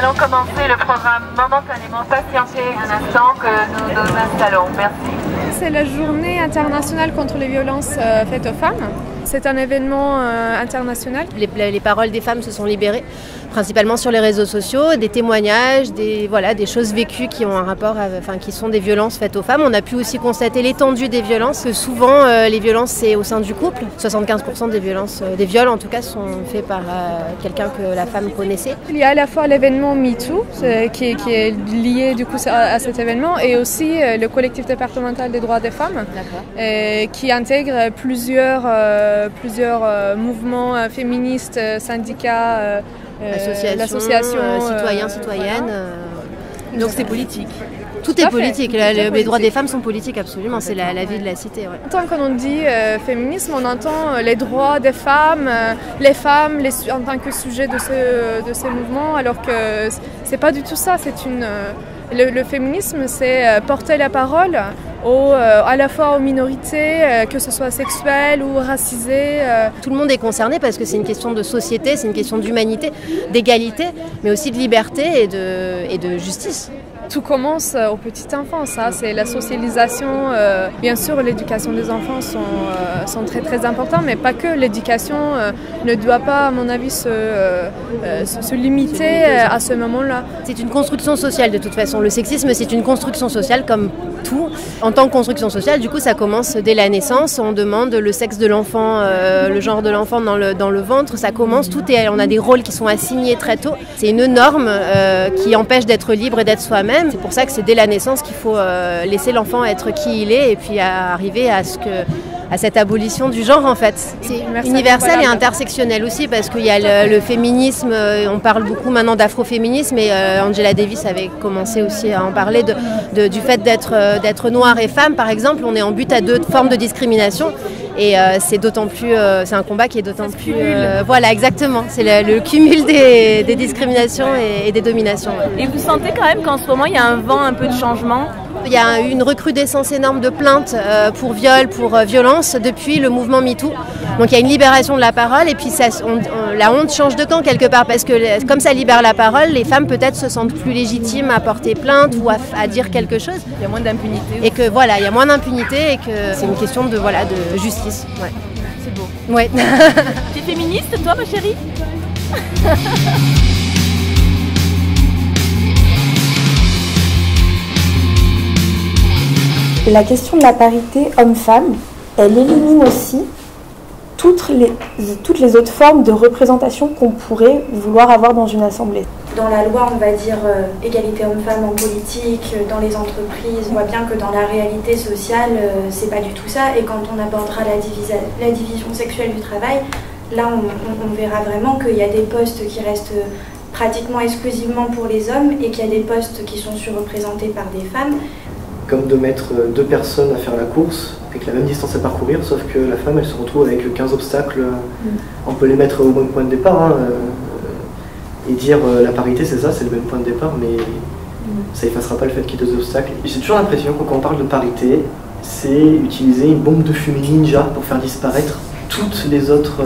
allons commencer le programme momentanément. Patientez un instant que nous nous installons. Merci. C'est la journée internationale contre les violences faites aux femmes. C'est un événement international. Les paroles des femmes se sont libérées, principalement sur les réseaux sociaux, des témoignages, des choses vécues qui ont un rapport, qui sont des violences faites aux femmes. On a pu aussi constater l'étendue des violences, que souvent les violences c'est au sein du couple. 75% des viols en tout cas sont faits par quelqu'un que la femme connaissait. Il y a à la fois l'événement MeToo qui est lié du coup à cet événement et aussi le collectif départemental des droits des femmes qui intègre plusieurs mouvements féministes, syndicats, l'association citoyennes. Donc c'est politique. Tout est politique. Les droits des femmes sont politiques, absolument. C'est la vie de la cité. Ouais. Tant qu'on dit féminisme, on entend les droits des femmes, les femmes en tant que sujet de ces mouvements, alors que c'est pas du tout ça. Le féminisme, c'est porter la parole à la fois aux minorités, que ce soit sexuelles ou racisées. Tout le monde est concerné parce que c'est une question de société, c'est une question d'humanité, d'égalité, mais aussi de liberté et de justice. Tout commence aux petites enfants, c'est la socialisation. Bien sûr, l'éducation des enfants sont très très importants, mais pas que. L'éducation ne doit pas, à mon avis, se limiter à ce moment-là. C'est une construction sociale de toute façon. Le sexisme, c'est une construction sociale comme tout. En tant que construction sociale, du coup, ça commence dès la naissance. On demande le sexe de l'enfant, le genre de l'enfant dans le ventre. Ça commence, on a des rôles qui sont assignés très tôt. C'est une norme qui empêche d'être libre et d'être soi-même. C'est pour ça que c'est dès la naissance qu'il faut laisser l'enfant être qui il est et puis arriver à cette abolition du genre en fait. C'est universel et intersectionnel aussi parce qu'il y a le féminisme, on parle beaucoup maintenant d'afroféminisme et Angela Davis avait commencé aussi à en parler du fait d'être noire et femme par exemple. On est en but à deux formes de discrimination. Et c'est d'autant plus, c'est un combat qui est d'autant plus, voilà exactement, c'est le cumul des discriminations et des dominations. Et vous sentez quand même qu'en ce moment il y a un vent un peu de changement? Il y a eu une recrudescence énorme de plaintes pour viol, pour violence depuis le mouvement MeToo. Donc il y a une libération de la parole et puis la honte change de camp quelque part parce que comme ça libère la parole, les femmes peut-être se sentent plus légitimes à porter plainte ou à dire quelque chose. Il y a moins d'impunité. Et que voilà, il y a moins d'impunité et que c'est une question de justice. Ouais. C'est beau. Ouais. Tu es féministe toi ma chérie? La question de la parité homme-femme, elle élimine aussi toutes les autres formes de représentation qu'on pourrait vouloir avoir dans une assemblée. Dans la loi, on va dire égalité homme-femme en politique, dans les entreprises, on voit bien que dans la réalité sociale, c'est pas du tout ça. Et quand on abordera la division sexuelle du travail, là on verra vraiment qu'il y a des postes qui restent pratiquement exclusivement pour les hommes et qu'il y a des postes qui sont surreprésentés par des femmes. Comme de mettre deux personnes à faire la course avec la même distance à parcourir, sauf que la femme elle se retrouve avec 15 obstacles. On peut les mettre au même point de départ et dire la parité c'est ça, c'est le même point de départ, mais ça effacera pas le fait qu'il y ait deux obstacles. J'ai toujours l'impression que quand on parle de parité, c'est utiliser une bombe de fumée ninja pour faire disparaître toutes les autres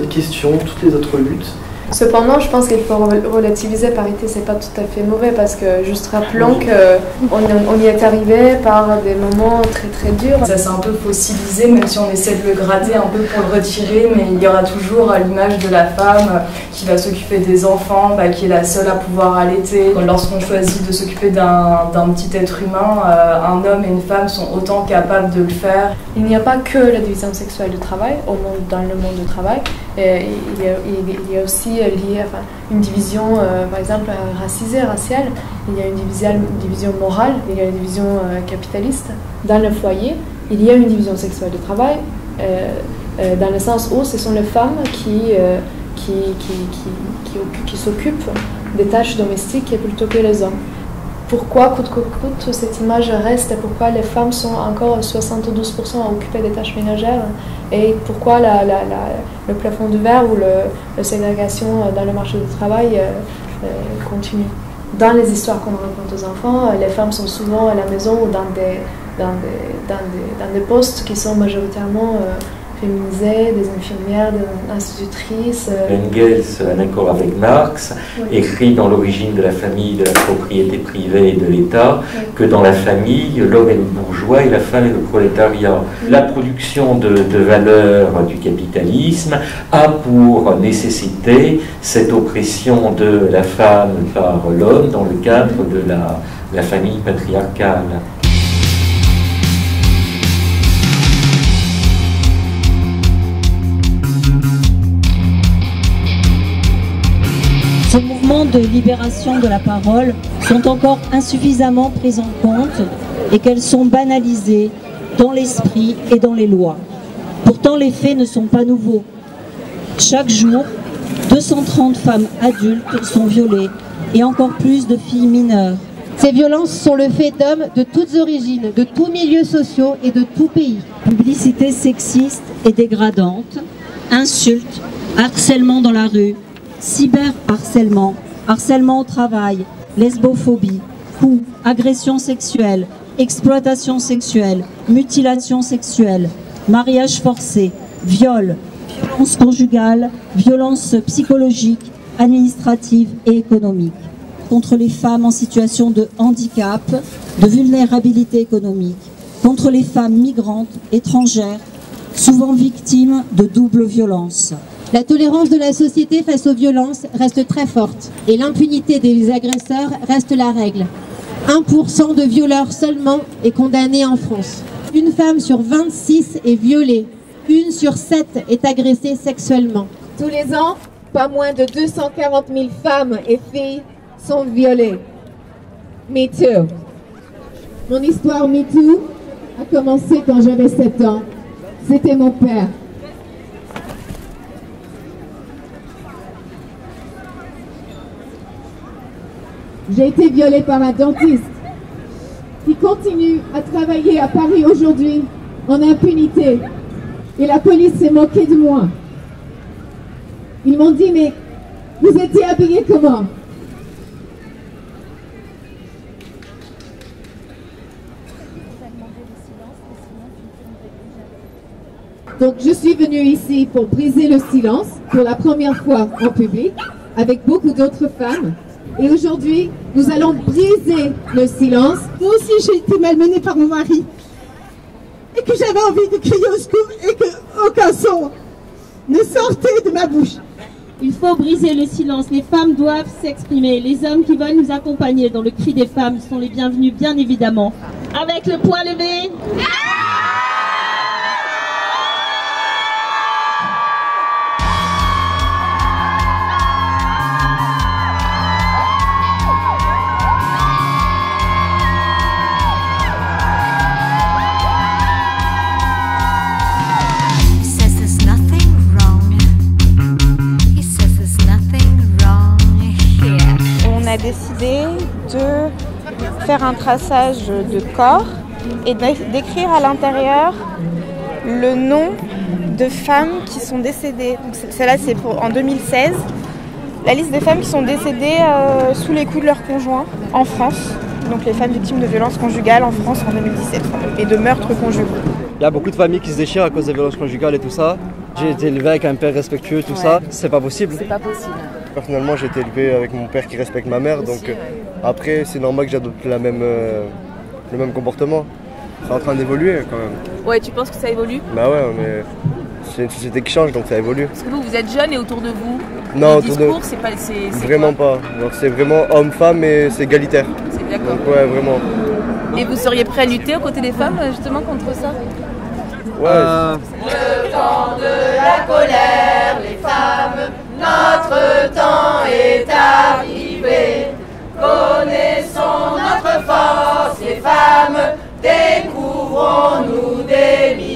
questions, toutes les autres luttes. Cependant, je pense qu'il faut relativiser. Parité, c'est pas tout à fait mauvais parce que juste rappelons qu'on y est arrivé par des moments très très durs. Ça s'est un peu fossilisé, même si on essaie de le gratter un peu pour le retirer, mais il y aura toujours l'image de la femme qui va s'occuper des enfants, qui est la seule à pouvoir allaiter. Lorsqu'on choisit de s'occuper d'un petit être humain, un homme et une femme sont autant capables de le faire. Il n'y a pas que la division sexuelle du travail dans le monde du travail. Il y a aussi une division, par exemple, racisée, raciale. Il y a une division morale, il y a une division capitaliste. Dans le foyer, il y a une division sexuelle du travail, dans le sens où ce sont les femmes qui s'occupent des tâches domestiques plutôt que les hommes. Pourquoi, coûte que coûte, cette image reste et pourquoi les femmes sont encore 72% à occuper des tâches ménagères et pourquoi le plafond de verre ou la ségrégation dans le marché du travail continue. Dans les histoires qu'on raconte aux enfants, les femmes sont souvent à la maison ou dans des postes qui sont majoritairement féminisées, des infirmières, des institutrices. Engels, en accord avec Marx, écrit dans l'origine de la famille, de la propriété privée et de l'État, que dans la famille, l'homme est le bourgeois et la femme est le prolétariat. La production de valeurs du capitalisme a pour nécessité cette oppression de la femme par l'homme dans le cadre de la famille patriarcale. Ces mouvements de libération de la parole sont encore insuffisamment pris en compte et qu'elles sont banalisées dans l'esprit et dans les lois. Pourtant, les faits ne sont pas nouveaux. Chaque jour, 230 femmes adultes sont violées et encore plus de filles mineures. Ces violences sont le fait d'hommes de toutes origines, de tous milieux sociaux et de tout pays. Publicité sexiste et dégradante, insultes, harcèlement dans la rue, cyberharcèlement, harcèlement au travail, lesbophobie, coups, agression sexuelle, exploitation sexuelle, mutilation sexuelle, mariage forcé, viol, violence conjugale, violence psychologique, administrative et économique, contre les femmes en situation de handicap, de vulnérabilité économique, contre les femmes migrantes, étrangères, souvent victimes de double violence. La tolérance de la société face aux violences reste très forte et l'impunité des agresseurs reste la règle. 1% de violeurs seulement est condamné en France. Une femme sur 26 est violée. 1 sur 7 est agressée sexuellement. Tous les ans, pas moins de 240 000 femmes et filles sont violées. Me Too. Mon histoire Me Too a commencé quand j'avais 7 ans. C'était mon père. J'ai été violée par un dentiste qui continue à travailler à Paris aujourd'hui en impunité. Et la police s'est moquée de moi. Ils m'ont dit, mais vous étiez habillée comment? Donc je suis venue ici pour briser le silence pour la première fois en public avec beaucoup d'autres femmes. Et aujourd'hui, nous allons briser le silence. Moi aussi, j'ai été malmenée par mon mari. Et que j'avais envie de crier au secours et qu'aucun son ne sortait de ma bouche. Il faut briser le silence. Les femmes doivent s'exprimer. Les hommes qui veulent nous accompagner dans le cri des femmes sont les bienvenus, bien évidemment. Avec le poing levé. Décidé de faire un traçage de corps et d'écrire à l'intérieur le nom de femmes qui sont décédées. Celle-là, c'est en 2016. La liste des femmes qui sont décédées sous les coups de leur conjoint en France. Donc les femmes victimes de violences conjugales en France en 2017 et de meurtres conjugaux. Il y a beaucoup de familles qui se déchirent à cause des violences conjugales et tout ça. J'ai été élevé avec un père respectueux, tout ça. C'est pas possible. C'est pas possible. Personnellement, j'ai été élevé avec mon père qui respecte ma mère, donc après, c'est normal que j'adopte le même comportement. C'est en train d'évoluer quand même. Ouais, tu penses que ça évolue? Bah ouais, mais c'est une société qui change, donc ça évolue. Parce que vous êtes jeune et autour de vous, non, le discours, c'est pas... Vraiment pas. C'est vraiment homme-femme et c'est égalitaire. C'est d'accord. Donc ouais, vraiment. Et vous seriez prêt à lutter aux côtés des femmes, justement, contre ça? Ouais. Le temps de la colère, les femmes, notre temps est arrivé. Connaissons notre force, les femmes, découvrons-nous des milliers.